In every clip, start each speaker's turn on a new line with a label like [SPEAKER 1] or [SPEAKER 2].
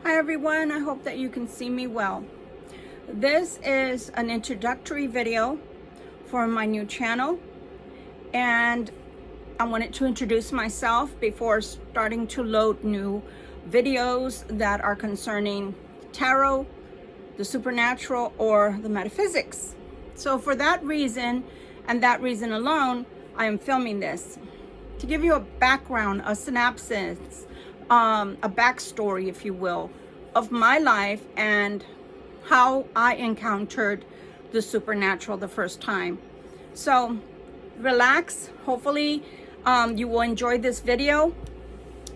[SPEAKER 1] Hi everyone, I hope that you can see me well. This is an introductory video for my new channel, and I wanted to introduce myself before starting to load new videos that are concerning tarot, the supernatural, or the metaphysics. So for that reason, and that reason alone, I am filming this to give you a background, a synopsis, a backstory, if you will, of my life and how I encountered the supernatural the first time. So relax. Hopefully you will enjoy this video.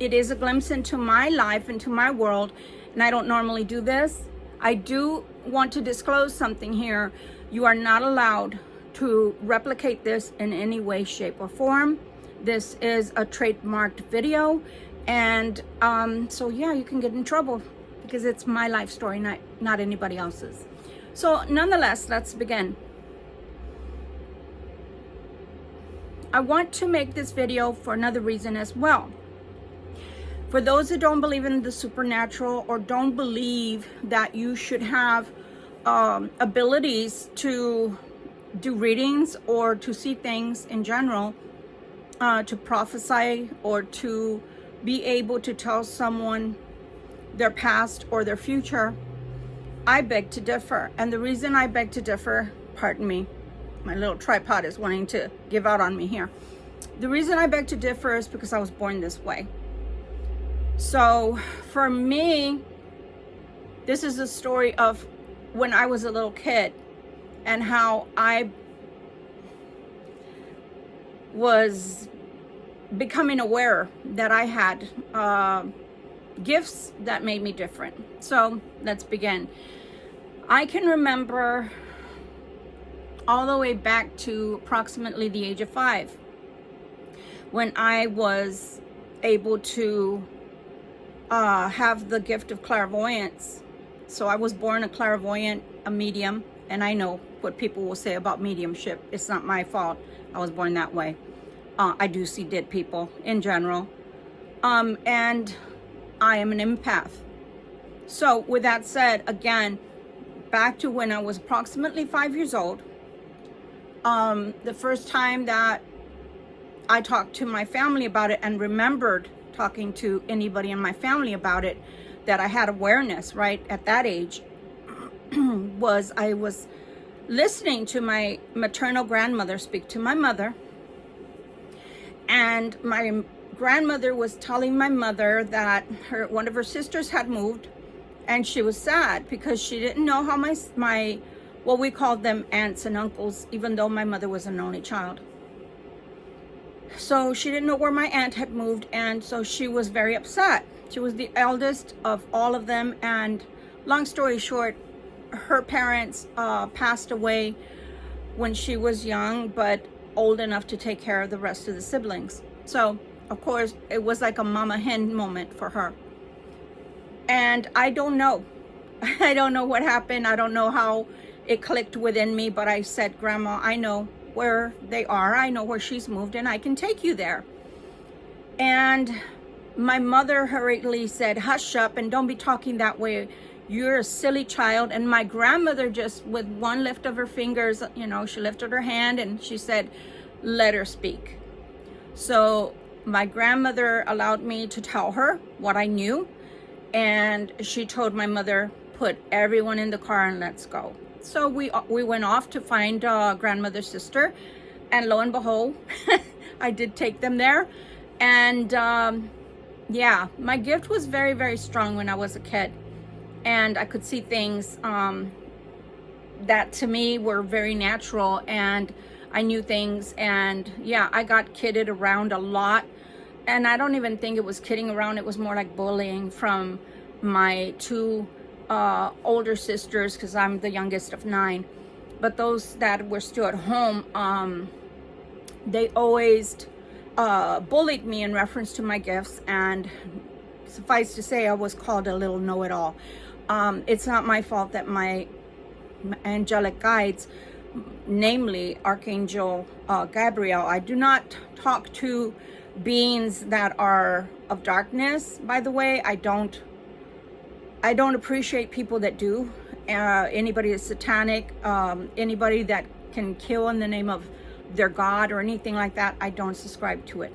[SPEAKER 1] It is a glimpse into my life, into my world, and I don't normally do this. I do want to disclose something here. You are not allowed to replicate this in any way, shape, or form. This is a trademarked video, and so yeah, you can get in trouble because it's my life story, not anybody else's. So nonetheless, let's begin. I want to make this video for another reason as well. For those that don't believe in the supernatural or don't believe that you should have abilities to do readings or to see things in general, to prophesy or to be able to tell someone their past or their future, I beg to differ. And the reason I beg to differ, pardon me, my little tripod is wanting to give out on me here. The reason I beg to differ is because I was born this way. So for me, this is a story of when I was a little kid and how I was becoming aware that I had gifts that made me different. So let's begin. I can remember all the way back to approximately the age of 5 when I was able to have the gift of clairvoyance. So I was born a clairvoyant, a medium, and I know what people will say about mediumship. It's not my fault. I was born that way. I do see dead people in general. And I am an empath. So with that said, again, back to when I was approximately 5 years old, the first time that I talked to my family about it and remembered talking to anybody in my family about it, that I had awareness right at that age, was I was listening to my maternal grandmother speak to my mother, and my grandmother was telling my mother that one of her sisters had moved, and she was sad because she didn't know how my what we called them aunts and uncles, even though my mother was an only child. So she didn't know where my aunt had moved, and so she was very upset. She was the eldest of all of them, and long story short, her parents passed away when she was young, but old enough to take care of the rest of the siblings. So of course it was like a mama hen moment for her. And I don't know. I don't know what happened. I don't know how it clicked within me, but I said, Grandma, I know where they are. I know where she's moved, and I can take you there. And my mother hurriedly said, hush up and don't be talking that way. You're a silly child. And my grandmother, just with one lift of her fingers, you know, she lifted her hand and she said, let her speak. So my grandmother allowed me to tell her what I knew, and she told my mother, put everyone in the car and let's go. So we went off to find grandmother's sister, and lo and behold, I did take them there. And yeah, my gift was very, very strong when I was a kid, and I could see things that to me were very natural, and I knew things. And yeah, I got kidded around a lot, and I don't even think it was kidding around. It was more like bullying from my two older sisters, because I'm the youngest of 9. But those that were still at home, they always bullied me in reference to my gifts, and suffice to say, I was called a little know-it-all. It's not my fault that my angelic guides, namely Archangel Gabriel, I do not talk to beings that are of darkness, by the way. I don't I don't appreciate people that do. Anybody that's satanic, anybody that can kill in the name of their God or anything like that, I don't subscribe to it.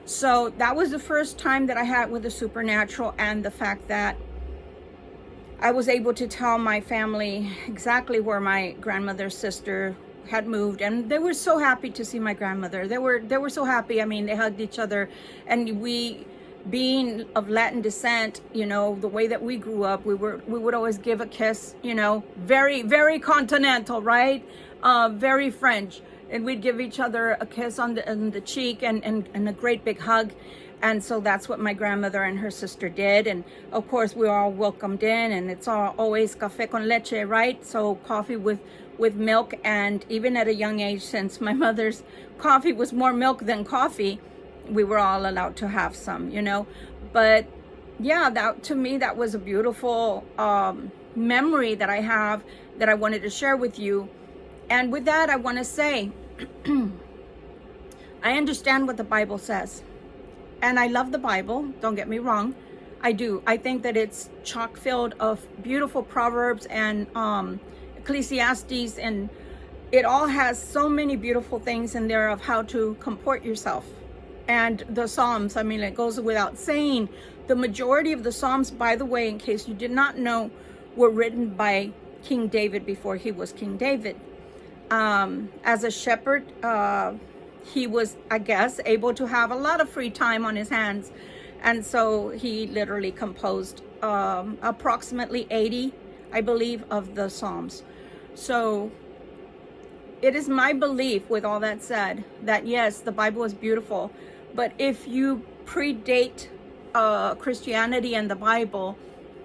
[SPEAKER 1] So that was the first time that I had with the supernatural, and the fact that I was able to tell my family exactly where my grandmother's sister had moved, and they were so happy to see my grandmother. They were so happy. I mean, they hugged each other, and we, being of Latin descent, you know, the way that we grew up, we would always give a kiss, you know, very, very continental, right? Very French. And we'd give each other a kiss on the cheek and a great big hug. And so that's what my grandmother and her sister did. And of course, we were all welcomed in, and it's always café con leche, right? So coffee with milk. And even at a young age, since my mother's coffee was more milk than coffee, we were all allowed to have some, you know. But yeah, that, to me, that was a beautiful memory that I have, that I wanted to share with you. And with that, I want to say, I understand what the Bible says. And I love the Bible, don't get me wrong. I do. I think that it's chock filled of beautiful proverbs and Ecclesiastes, and it all has so many beautiful things in there of how to comport yourself. And the Psalms, I mean, it goes without saying, the majority of the Psalms, by the way, in case you did not know, were written by King David before he was King David. As a shepherd, he was, I guess, able to have a lot of free time on his hands. And so he literally composed approximately 80, I believe, of the Psalms. So it is my belief, with all that said, that yes, the Bible is beautiful. But if you predate Christianity and the Bible,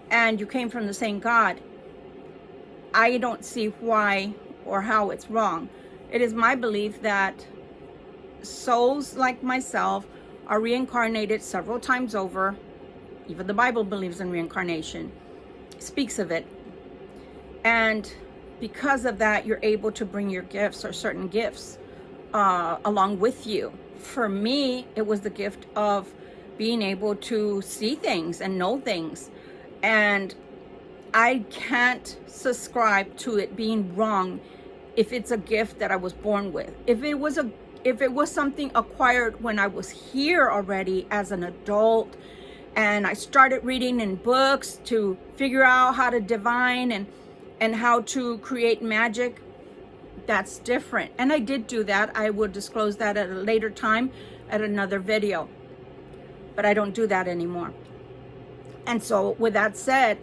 [SPEAKER 1] and you came from the same God, I don't see why or how it's wrong. It is my belief that souls like myself are reincarnated several times over. Even the Bible believes in reincarnation, speaks of it. And because of that, you're able to bring your gifts, or certain gifts, along with you. For me, it was the gift of being able to see things and know things. And I can't subscribe to it being wrong if it's a gift that I was born with. If it was something acquired when I was here already as an adult, and I started reading in books to figure out how to divine and how to create magic, that's different. And I did do that. I will disclose that at a later time at another video. But I don't do that anymore. And so with that said,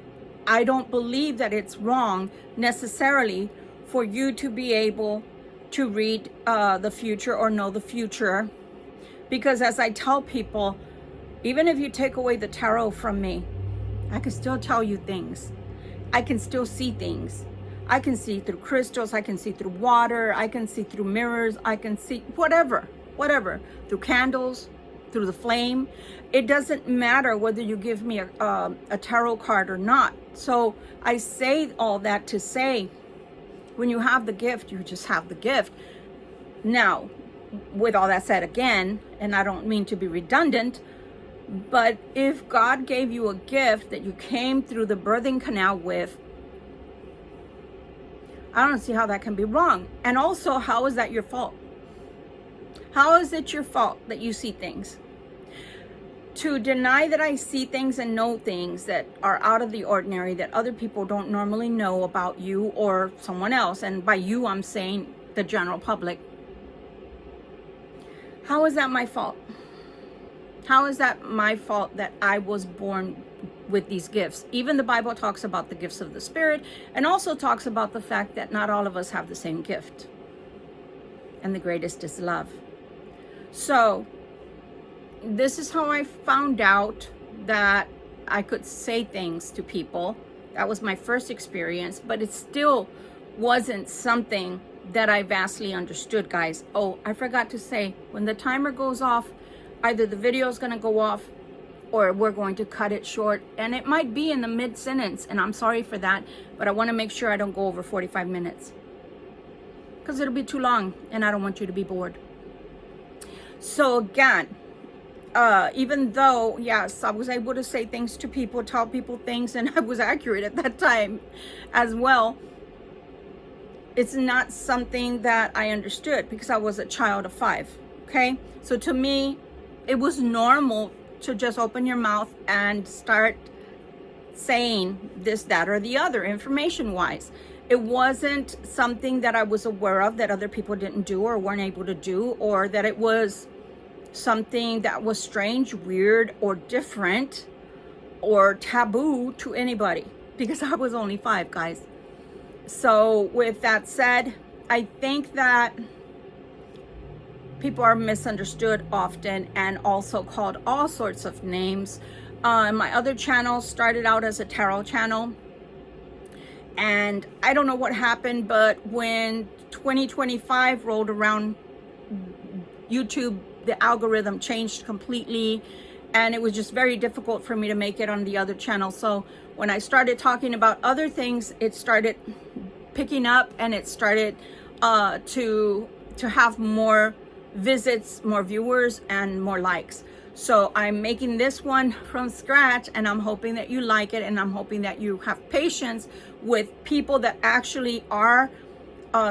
[SPEAKER 1] I don't believe that it's wrong necessarily for you to be able to read the future or know the future. Because as I tell people, even if you take away the tarot from me, I can still tell you things. I can still see things. I can see through crystals, I can see through water, I can see through mirrors, I can see whatever, through candles, through the flame. It doesn't matter whether you give me a tarot card or not. So I say all that to say, when you have the gift, you just have the gift. Now, with all that said again, and I don't mean to be redundant, but if God gave you a gift that you came through the birthing canal with, I don't see how that can be wrong. And also, how is that your fault? How is it your fault that you see things? To deny that I see things and know things that are out of the ordinary, that other people don't normally know about you or someone else, and by you I'm saying the general public, how is that my fault? How is that my fault that I was born with these gifts? Even the Bible talks about the gifts of the Spirit, and also talks about the fact that not all of us have the same gift. And the greatest is love. So this is how I found out that I could say things to people. That was my first experience, but it still wasn't something that I vastly understood, guys. Oh, I forgot to say, when the timer goes off, either the video is going to go off or we're going to cut it short. And it might be in the mid-sentence, and I'm sorry for that, but I want to make sure I don't go over 45 minutes. Because it'll be too long, and I don't want you to be bored. So again, even though, yes, I was able to say things to people, tell people things, and I was accurate at that time as well, it's not something that I understood because I was a child of 5, okay? So to me, it was normal to just open your mouth and start saying this, that, or the other, information-wise. It wasn't something that I was aware of that other people didn't do or weren't able to do, or that it was something that was strange, weird, or different, or taboo to anybody, because I was only 5, guys. So with that said, I think that people are misunderstood often and also called all sorts of names. My other channel started out as a tarot channel, and I don't know what happened, but when 2025 rolled around, YouTube, the algorithm changed completely, and it was just very difficult for me to make it on the other channel. So when I started talking about other things, it started picking up, and it started to have more visits, more viewers, and more likes. So I'm making this one from scratch, and I'm hoping that you like it, and I'm hoping that you have patience with people that actually are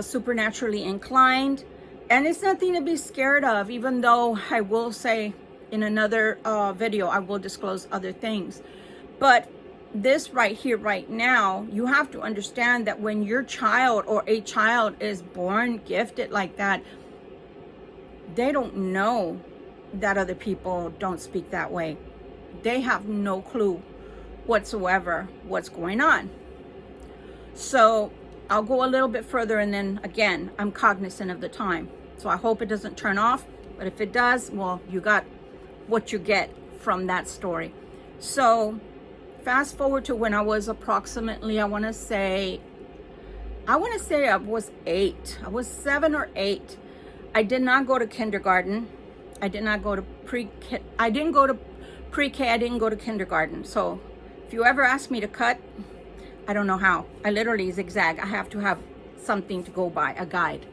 [SPEAKER 1] supernaturally inclined. And it's nothing to be scared of, even though I will say in another video, I will disclose other things. But this right here, right now, you have to understand that when your child or a child is born gifted like that, they don't know that other people don't speak that way. They have no clue whatsoever what's going on. So I'll go a little bit further, and then again, I'm cognizant of the time. So I hope it doesn't turn off, but if it does, well, you got what you get from that story. So fast forward to when I was approximately, I want to say I was 8. I was 7 or 8. I did not go to kindergarten. I did not go to pre-K. I didn't go to pre-K. I didn't go to kindergarten. So if you ever ask me to cut, I don't know how. I literally zigzag. I have to have something to go by, a guide,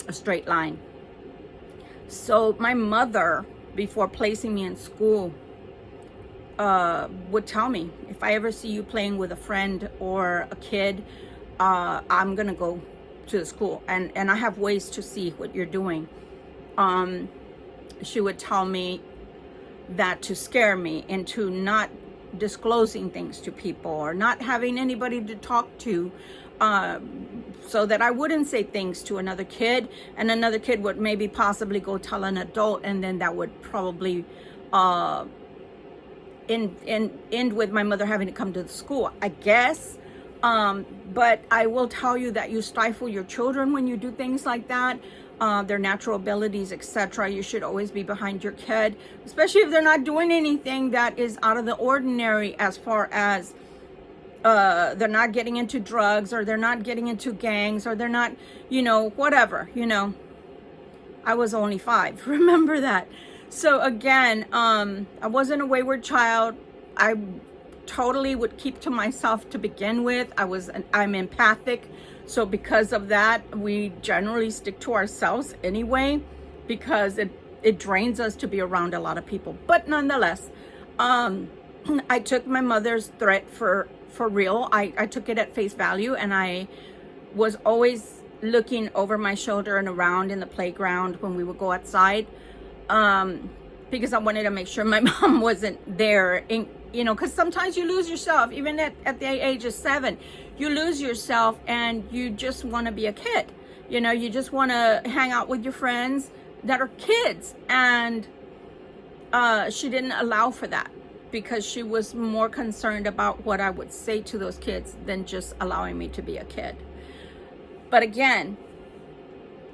[SPEAKER 1] a straight line. So my mother, before placing me in school, would tell me, if I ever see you playing with a friend or a kid, I'm gonna go to the school, and I have ways to see what you're doing. She would tell me that to scare me into not disclosing things to people or not having anybody to talk to, so that I wouldn't say things to another kid, and another kid would maybe possibly go tell an adult, and then that would probably end with my mother having to come to the school, I guess. But I will tell you that you stifle your children when you do things like that, their natural abilities, etc. You should always be behind your kid, especially if they're not doing anything that is out of the ordinary, as far as they're not getting into drugs, or they're not getting into gangs, or they're not, whatever, I was only 5. Remember that. So again, I wasn't a wayward child. I totally would keep to myself to begin with. I'm empathic. So because of that, we generally stick to ourselves anyway, because it drains us to be around a lot of people. But nonetheless, I took my mother's threat for real. I took it at face value, and I was always looking over my shoulder and around in the playground when we would go outside, because I wanted to make sure my mom wasn't there. Because sometimes you lose yourself, even at the age of 7, you lose yourself, and you just want to be a kid. You just want to hang out with your friends that are kids. And she didn't allow for that, because she was more concerned about what I would say to those kids than just allowing me to be a kid. But again,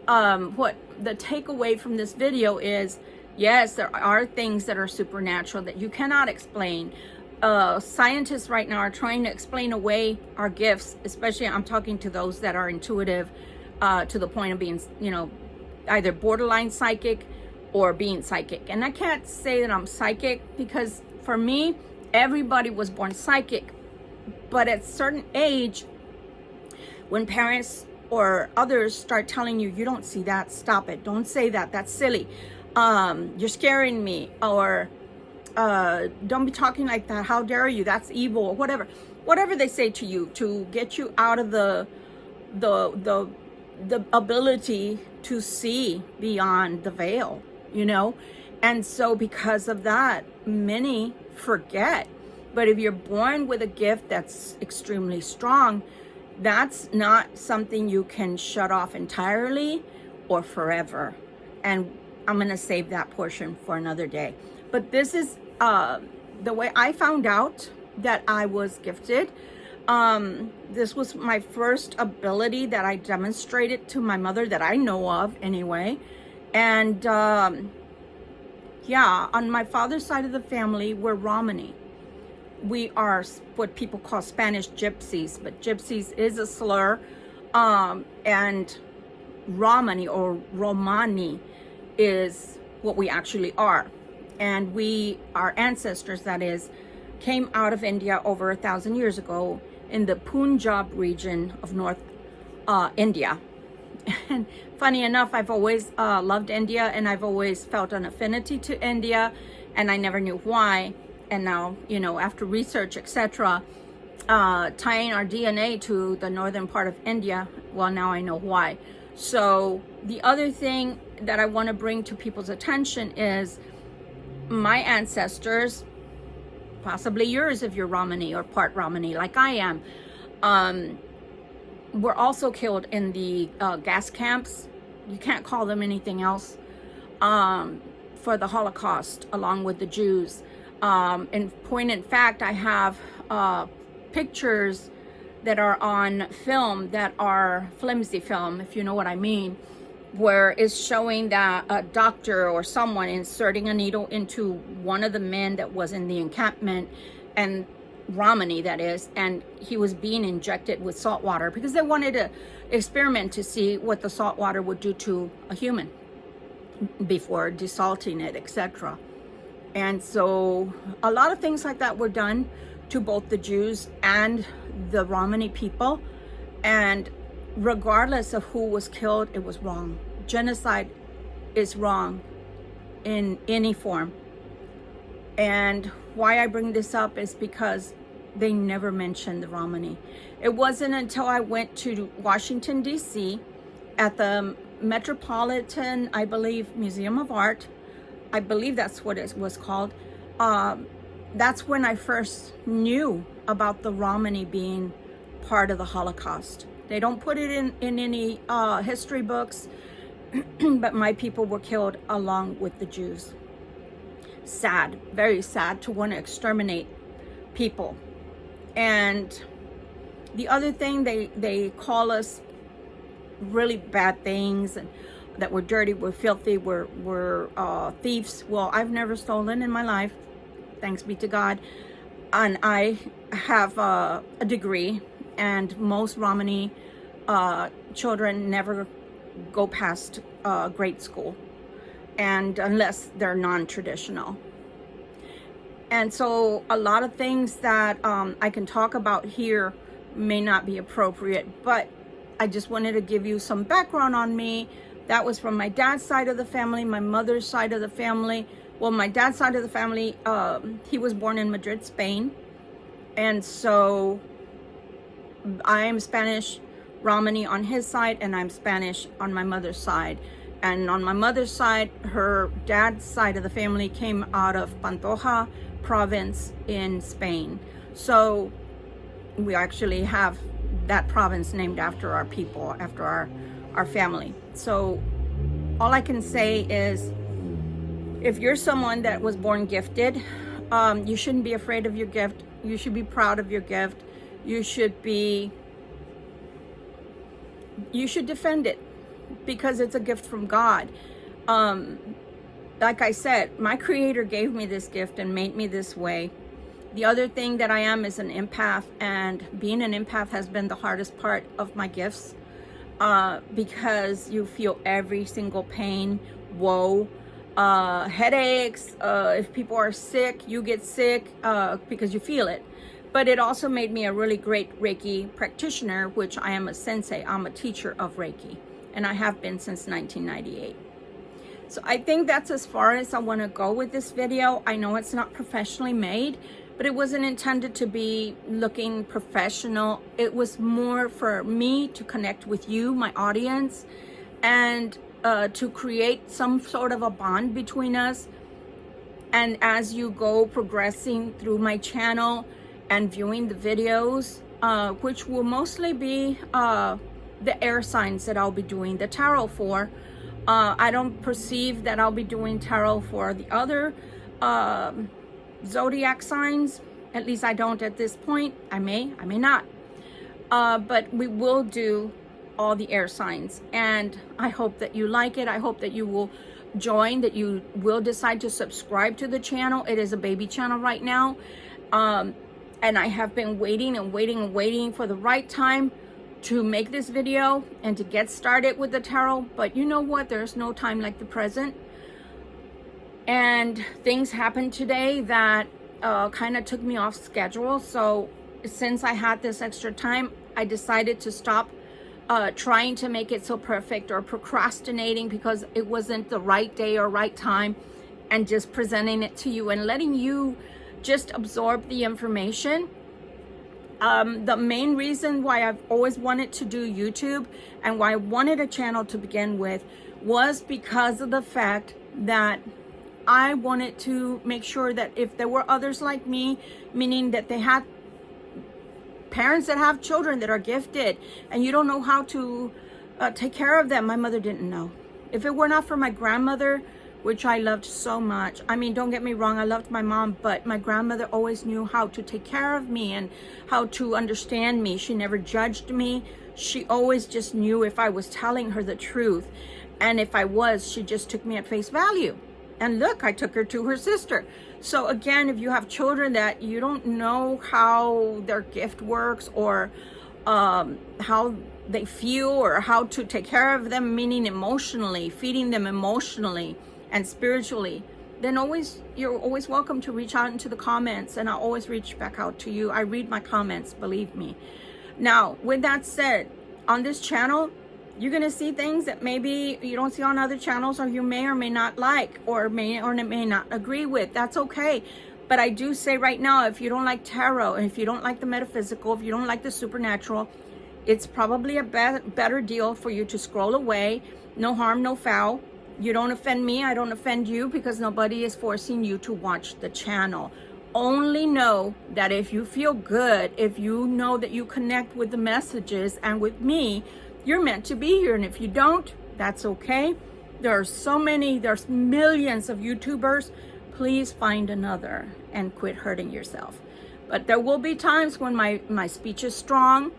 [SPEAKER 1] what the takeaway from this video is, yes, there are things that are supernatural that you cannot explain. Scientists right now are trying to explain away our gifts, especially I'm talking to those that are intuitive, to the point of being, either borderline psychic or being psychic. And I can't say that I'm psychic, because for me, everybody was born psychic. But at a certain age, when parents or others start telling you, you don't see that, stop it, don't say that, that's silly. You're scaring me, or don't be talking like that, how dare you, that's evil, or whatever they say to you to get you out of the ability to see beyond the veil, you know. And so because of that, many forget. But if you're born with a gift that's extremely strong, that's not something you can shut off entirely or forever. And I'm going to save that portion for another day. But this is the way I found out that I was gifted. This was my first ability that I demonstrated to my mother that I know of anyway. And yeah, on my father's side of the family, we're Romani. We are what people call Spanish gypsies, but gypsies is a slur. And Romani or Romani is what we actually are. And our ancestors, that is, came out of India over 1,000 years ago in the Punjab region of North India. And funny enough, I've always loved India, and I've always felt an affinity to India, and I never knew why. And now, you know, after research, etc., tying our DNA to the northern part of India, well, now I know why. So the other thing that I want to bring to people's attention is my ancestors, possibly yours if you're Romani or part Romani like I am, were also killed in the gas camps. You can't call them anything else, for the Holocaust, along with the Jews. In point in fact, I have pictures that are on film that are flimsy film, if you know what I mean, where it's showing that a doctor or someone inserting a needle into one of the men that was in the encampment, and Romani that is, and he was being injected with salt water because they wanted to experiment to see what the salt water would do to a human before desalting it, etc. And so a lot of things like that were done to both the Jews and the Romani people. And regardless of who was killed, it was wrong. Genocide is wrong in any form. And why I bring this up is because they never mentioned the Romani. It wasn't until I went to Washington, D.C. at the Metropolitan, I believe, Museum of Art. I believe that's what it was called. That's when I first knew about the Romani being part of the Holocaust. They don't put it in any history books, but my people were killed along with the Jews. Sad, very sad to want to exterminate people. And the other thing, they call us really bad things, and that we're dirty, we're filthy, we're thieves. Well, I've never stolen in my life, thanks be to God. And I have a degree, and most Romani children never go past grade school, and unless they're non-traditional. And so a lot of things that I can talk about here may not be appropriate, but I just wanted to give you some background on me. That was from my dad's side of the family, my mother's side of the family. Well, my dad's side of the family, he was born in Madrid, Spain. And so I am Spanish Romani on his side, and I'm Spanish on my mother's side. And on my mother's side, her dad's side of the family came out of Pantoja province in Spain. So we actually have that province named after our people, after our family. So all I can say is, if you're someone that was born gifted, you shouldn't be afraid of your gift. You should be proud of your gift. You should defend it, because it's a gift from God. Like I said, my Creator gave me this gift and made me this way. The other thing that I am is an empath, and being an empath has been the hardest part of my gifts, because you feel every single pain, woe, headaches. If people are sick, you get sick because you feel it. But it also made me a really great Reiki practitioner, which I am a sensei. I'm a teacher of Reiki, and I have been since 1998. So I think that's as far as I want to go with this video. I know it's not professionally made, but it wasn't intended to be looking professional. It was more for me to connect with you, my audience, and to create some sort of a bond between us. And as you go progressing through my channel and viewing the videos, which will mostly be the air signs that I'll be doing the tarot for. I don't perceive that I'll be doing tarot for the other zodiac signs. At least I don't at this point. I may not. But we will do all the air signs. And I hope that you like it. I hope that you will join, that you will decide to subscribe to the channel. It is a baby channel right now. And I have been waiting and waiting and waiting for the right time to make this video and to get started with the tarot. But you know what? There's no time like the present. And things happened today that kind of took me off schedule. So since I had this extra time, I decided to stop trying to make it so perfect or procrastinating because it wasn't the right day or right time, and just presenting it to you and letting you just absorb the information. The main reason why I've always wanted to do YouTube and why I wanted a channel to begin with was because of the fact that I wanted to make sure that if there were others like me, meaning that they had parents that have children that are gifted and you don't know how to take care of them. My mother didn't know. If it were not for my grandmother, which I loved so much. I mean, don't get me wrong, I loved my mom, but my grandmother always knew how to take care of me and how to understand me. She never judged me. She always just knew if I was telling her the truth. And if I was, she just took me at face value. And look, I took her to her sister. So again, if you have children that you don't know how their gift works or how they feel or how to take care of them, meaning emotionally, feeding them emotionally and spiritually, then you're always welcome to reach out into the comments, and I'll always reach back out to you. I read my comments, believe me. Now, with that said, on this channel, you're going to see things that maybe you don't see on other channels, or you may or may not like, or may not agree with. That's okay. But I do say right now, if you don't like tarot, and if you don't like the metaphysical, if you don't like the supernatural, it's probably a better deal for you to scroll away. No harm, no foul. You don't offend me, I don't offend you, because nobody is forcing you to watch the channel. Only know that if you feel good, if you know that you connect with the messages and with me, you're meant to be here. And if you don't, that's okay. There's millions of YouTubers. Please find another and quit hurting yourself. But there will be times when my speech is strong.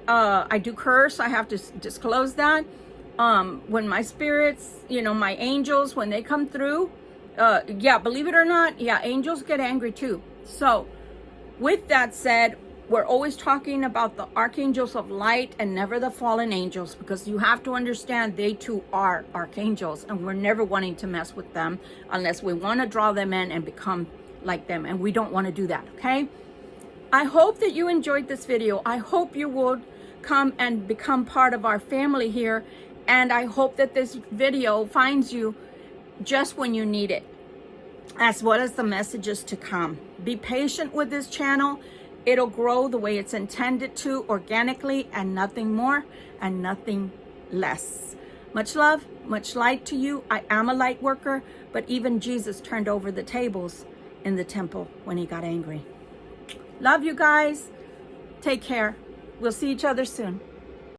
[SPEAKER 1] I do curse, I have to disclose that. When my spirits, my angels, when they come through, yeah, believe it or not, yeah, angels get angry too. So with that said, we're always talking about the archangels of light and never the fallen angels, because you have to understand they too are archangels, and we're never wanting to mess with them unless we want to draw them in and become like them, and we don't want to do that. Okay, I hope that you enjoyed this video. I hope you would come and become part of our family here, and I hope that this video finds you just when you need it, as well as the messages to come. Be patient with this channel. It'll grow the way it's intended to, organically, and nothing more and nothing less. Much love, much light to you. I am a light worker, but even Jesus turned over the tables in the temple when he got angry. Love you guys. Take care. We'll see each other soon.